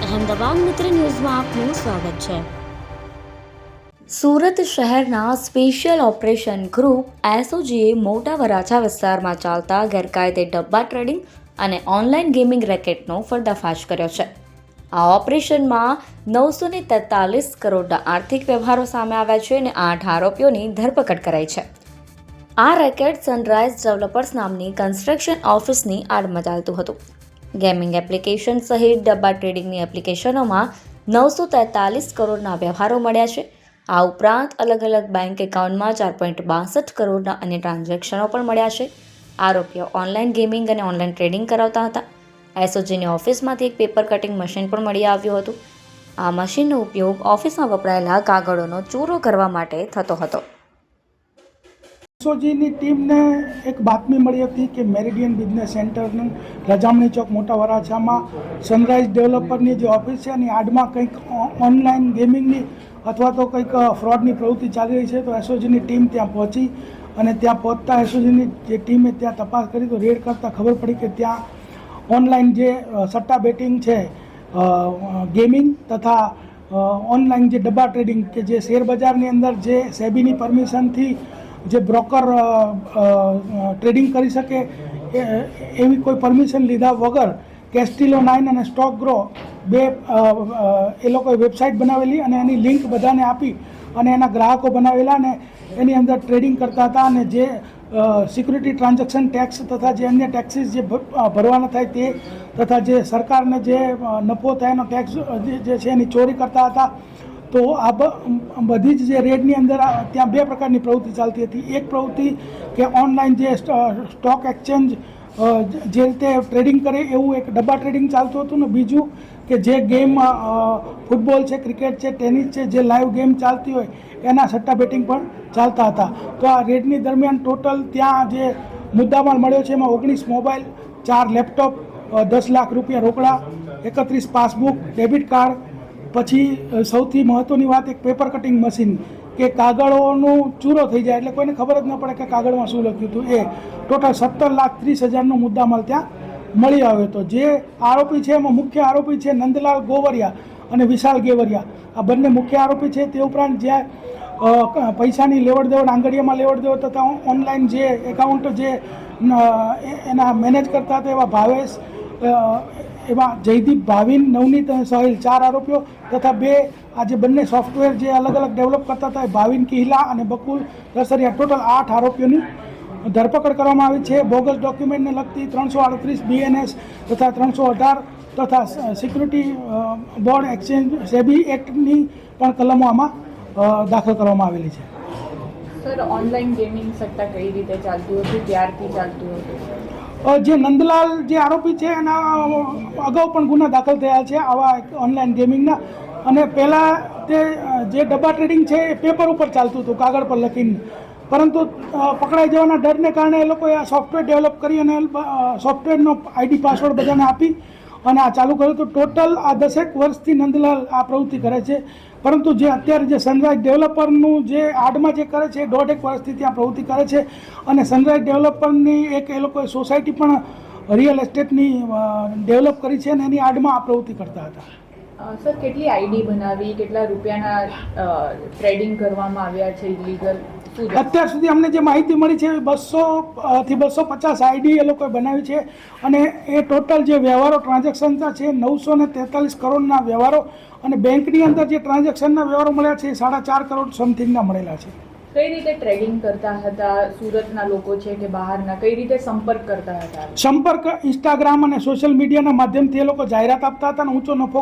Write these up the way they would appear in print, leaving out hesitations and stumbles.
અહેમદાબાદ મિત્ર ન્યૂઝમાં આપનું સ્વાગત છે। સુરત શહેરના સ્પેશિયલ ઓપરેશન ગ્રુપ એસઓજીએ મોટા વરાછા વિસ્તારમાં ચાલતા ગેરકાયદે ડબ્બા ટ્રેડિંગ અને ઓનલાઈન ગેમિંગ રેકેટનો પર્દાફાશ કર્યો છે। આ ઓપરેશનમાં 943 કરોડના આર્થિક વ્યવહારો સામે આવ્યા છે અને 8 આરોપીઓની ધરપકડ કરાઈ છે। આ રેકેટ સનરાઈઝ ડેવલપર્સ નામની કન્સ્ટ્રક્શન ઓફિસની આડમાં ચાલતું હતું। ગેમિંગ એપ્લિકેશન સહિત ડબ્બા ટ્રેડિંગની એપ્લિકેશનોમાં 943 કરોડના વ્યવહારો મળ્યા છે। આ ઉપરાંત અલગ અલગ બેંક એકાઉન્ટમાં 4.62 કરોડના અન્ય ટ્રાન્ઝેક્શનો પણ મળ્યા છે। આરોપીઓ ઓનલાઈન ગેમિંગ અને ઓનલાઈન ટ્રેડિંગ કરાવતા હતા। એસઓજીની ઓફિસમાંથી એક પેપર કટિંગ મશીન પણ મળી આવ્યું હતું। આ મશીનનો ઉપયોગ ઓફિસમાં વપરાયેલા કાગળોનો ચોરો કરવા માટે થતો હતો। એસઓજીની ટીમને એક બાતમી મળી હતી કે મેરિડિયન બિઝનેસ સેન્ટરનું રજામણી ચોક મોટા વરાછામાં સનરાઈઝ ડેવલપરની જે ઓફિસ છે એની આડમાં કંઈક ઓનલાઈન ગેમિંગની અથવા તો કંઈક ફ્રોડની પ્રવૃત્તિ ચાલી રહી છે। તો એસઓજીની ટીમ ત્યાં પહોંચી અને ત્યાં પહોંચતા એસઓજીની જે ટીમે ત્યાં તપાસ કરી તો રેડ કરતાં ખબર પડી કે ત્યાં ઓનલાઈન જે સટ્ટા બેટિંગ છે, ગેમિંગ તથા ઓનલાઈન જે ડબ્બા ટ્રેડિંગ કે જે શેર બજારની અંદર જે સેબીની પરમિશનથી જે બ્રોકર ટ્રેડિંગ કરી શકે એવી કોઈ પરમિશન લીધા વગર કેસ્ટિલો 9 અને સ્ટોક ગ્રો બે એ લોકોએ વેબસાઇટ બનાવેલી અને એની લિંક બધાને આપી અને એના ગ્રાહકો બનાવેલા અને એની અંદર ટ્રેડિંગ કરતા હતા અને જે સિક્યુરિટી ટ્રાન્ઝેક્શન ટેક્સ તથા જે અન્ય ટેક્સીસ જે ભરવાના થાય તે તથા જે સરકારને જે નફો થાય એનો ટેક્સ જે છે એની ચોરી કરતા હતા। તો આ બધી જ જે રેડની અંદર ત્યાં બે પ્રકારની પ્રવૃત્તિ ચાલતી હતી। એક પ્રવૃત્તિ કે ઓનલાઈન જે સ્ટોક એક્સચેન્જ જે રીતે ટ્રેડિંગ કરે એવું એક ડબ્બા ટ્રેડિંગ ચાલતું હતું ને બીજું કે જે ગેમ ફૂટબોલ છે, ક્રિકેટ છે, ટેનિસ છે, જે લાઈવ ગેમ ચાલતી હોય એના સટ્ટા બેટિંગ પણ ચાલતા હતા। તો આ રેડની દરમિયાન ટોટલ ત્યાં જે મુદ્દામાલ મળ્યો છે એમાં 19 મોબાઈલ, 4 લેપટોપ, 10 લાખ રૂપિયા રોકડા, 31 પાસબુક, ડેબિટ કાર્ડ, પછી સૌથી મહત્ત્વની વાત એક પેપર કટિંગ મશીન કે કાગળોનું ચૂરો થઈ જાય એટલે કોઈને ખબર જ ન પડે કે કાગળમાં શું લખ્યું હતું। એ ટોટલ 17,30,000નો મુદ્દામાલ ત્યાં મળી આવ્યો હતો। જે આરોપી છે એમાં મુખ્ય આરોપી છે નંદલાલ ગોવરિયા અને વિશાલ ગેવરિયા, આ બંને મુખ્ય આરોપી છે। તે ઉપરાંત જ્યાં પૈસાની લેવડ દેવડ, આંગળીયામાં લેવડ દેવડ તથા ઓનલાઈન જે એકાઉન્ટ જે એના મેનેજ કરતા હતા એવા ભાવેશ, એમાં જયદીપ, ભાવિન, નવનીત અને સાહિલ 4 આરોપીઓ તથા બે આ જે બંને સોફ્ટવેર જે અલગ અલગ ડેવલપ કરતા હતા ભાવિન કિહલા અને બકુલ દસરિયા, ટોટલ 8 આરોપીઓની ધરપકડ કરવામાં આવી છે। બોગસ ડોક્યુમેન્ટને લગતી 338 BNS તથા 318 તથા સિક્યુરિટી બોર્ડ એક્સચેન્જ સેબી એક્ટની પણ કલમો આમાં દાખલ કરવામાં આવેલી છે। સર, ઓનલાઈન ગેમિંગ સટ્ટા કઈ રીતે ચાલતું હતું, ક્યારથી ચાલતું હતું? જે નંદલાલ જે આરોપી છે એના અગાઉ પણ ગુના દાખલ થયા છે આવા ઓનલાઈન ગેમિંગના, અને પહેલાં તે જે ડબ્બા ટ્રેડિંગ છે એ પેપર ઉપર ચાલતું હતું, કાગળ પર લખીને, પરંતુ પકડાઈ જવાના ડરને કારણે એ લોકોએ આ સોફ્ટવેર ડેવલપ કરી અને સોફ્ટવેરનો ID પાસવર્ડ બધાને આપી અને આ ચાલુ કર્યું હતું। ટોટલ આ 10 વર્ષથી નંદલાલ આ પ્રવૃત્તિ કરે છે, પરંતુ જે અત્યારે જે સનરાઈઝ ડેવલપરનું જે આડમાં જે કરે છે 1.5 વર્ષથી ત્યાં પ્રવૃત્તિ કરે છે અને સનરાઈઝ ડેવલપરની એક એ લોકોએ સોસાયટી પણ રિયલ એસ્ટેટની ડેવલપ કરી છે અને એની આડમાં આ પ્રવૃત્તિ કરતા હતા। સર, કેટલી ID બનાવી, કેટલા રૂપિયાના ટ્રેડિંગ કરવામાં આવ્યા છે ઇલીગલ? અત્યાર સુધી અમને જે માહિતી મળી છે 200 થી 250 ID એ લોકોએ બનાવી છે અને એ ટોટલ જે વ્યવહારો ટ્રાન્ઝેક્શન છે 943 કરોડના વ્યવહારો અને બેંકની અંદર જે ટ્રાન્ઝેક્શનના વ્યવહારો મળ્યા છે 4.5 કરોડ સમથિંગના મળેલા છે। કઈ રીતે ટ્રેડિંગ કરતા હતા? સુરતના લોકો છે કે બહારના? કઈ રીતે સંપર્ક કરતા હતા? સંપર્ક ઇન્સ્ટાગ્રામ અને સોશિયલ મીડિયાના માધ્યમથી એ લોકો જાહેરાત આપતા હતા અને ઊંચો નફો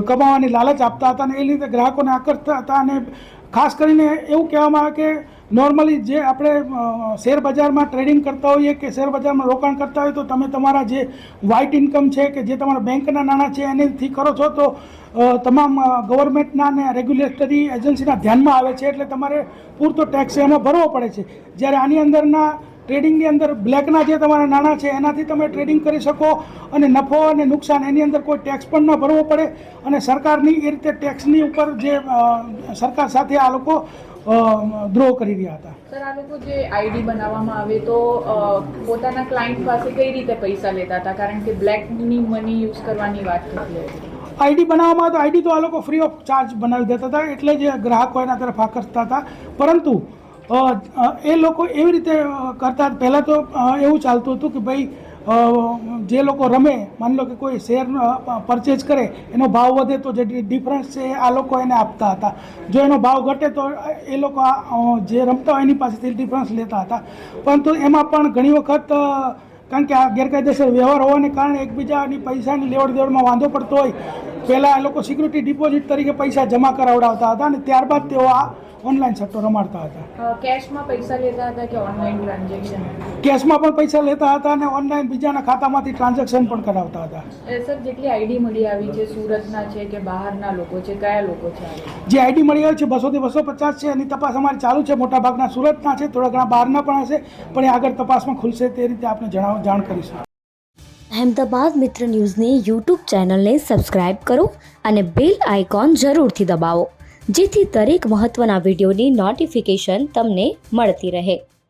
કમાવાની લાલચ આપતા હતા અને એ રીતે ગ્રાહકોને આકર્ષતા હતા। અને ખાસ કરીને એવું કહેવામાં આવે કે નોર્મલી જે આપણે શેર બજારમાં ટ્રેડિંગ કરતા હોઈએ કે શેર બજારમાં રોકાણ કરતા હોય તો તમે તમારા જે વ્હાઇટ ઇન્કમ છે કે જે તમારા બેંકના નાણાં છે એનેથી કરો છો તો તમામ ગવર્મેન્ટના અને રેગ્યુલેટરી એજન્સીના ધ્યાનમાં આવે છે, એટલે તમારે પૂરતો ટેક્સ એમાં ભરવો પડે છે। જ્યારે આની અંદરના ટ્રેડિંગની અંદર બ્લેકના જે તમારા નાણાં છે એનાથી તમે ટ્રેડિંગ કરી શકો અને નફો અને નુકસાન એની અંદર કોઈ ટેક્સ પણ ન ભરવો પડે અને સરકારની એ રીતે ટેક્સની ઉપર જે સરકાર સાથે આ લોકો દ્રોહ કરી રહ્યા હતા। સર, આ લોકો જે ID બનાવવામાં આવે તો પોતાના ક્લાયન્ટ પાસે કઈ રીતે પૈસા લેતા હતા? કારણ કે બ્લેકની મની યુઝ કરવાની વાત થતી હતી। આઈડી બનાવવામાં તો આઈડી તો આ લોકો ફ્રી ઓફ ચાર્જ બનાવી દેતા હતા, એટલે જ ગ્રાહકો એના તરફ આકર્ષતા હતા. પરંતુ એ લોકો એવી રીતે કરતા, પહેલાં તો એવું ચાલતું હતું કે ભાઈ જે લોકો રમે, માની લો કે કોઈ શેર પરચેઝ કરે, એનો ભાવ વધે તો જે ડિફરન્સ છે આ લોકો એને આપતા હતા. જો એનો ભાવ ઘટે તો એ લોકો જે રમતા હોય એની પાસેથી ડિફરન્સ લેતા હતા. પરંતુ એમાં પણ ઘણી વખત કારણ કે આ ગેરકાયદેસર વ્યવહાર હોવાને કારણે એકબીજાની પૈસાની લેવડ દેવડમાં વાંધો પડતો હોય, પહેલાં એ લોકો સિક્યુરિટી ડિપોઝિટ તરીકે પૈસા જમા કરાવડાવતા હતા અને ત્યારબાદ તેઓ આ ઓનલાઈન સટ્ટો રમાડતા હતા. કેશમાં પૈસા લેતા હતા કે ઓનલાઈન ટ્રાન્ઝેક્શન? કેશમાં પણ પૈસા લેતા હતા અને ઓનલાઈન બીજાના ખાતામાંથી ટ્રાન્ઝેક્શન પણ કરાવતા હતા. સર, જેટલી આઈડી મળી આવી છે, સુરતના છે કે બહારના લોકો છે, કયા લોકો છે? જે આઈડી મળી આવી છે 200 થી 250 છે. એની તપાસ અમારી ચાલુ છે. મોટાભાગના સુરતના છે, થોડા ઘણા બહારના પણ હશે, પણ એ આગળ તપાસમાં ખુલશે તે રીતે આપણે જાણ કરીશું. અહેમદાબાદ મિત્ર ન્યૂઝની યુટ્યુબ ચેનલને સબસ્ક્રાઇબ કરો અને બેલ આઇકોન જરૂરથી દબાવો, જેથી દરેક મહત્ત્વના વિડીયોની નોટિફિકેશન તમને મળતી રહે.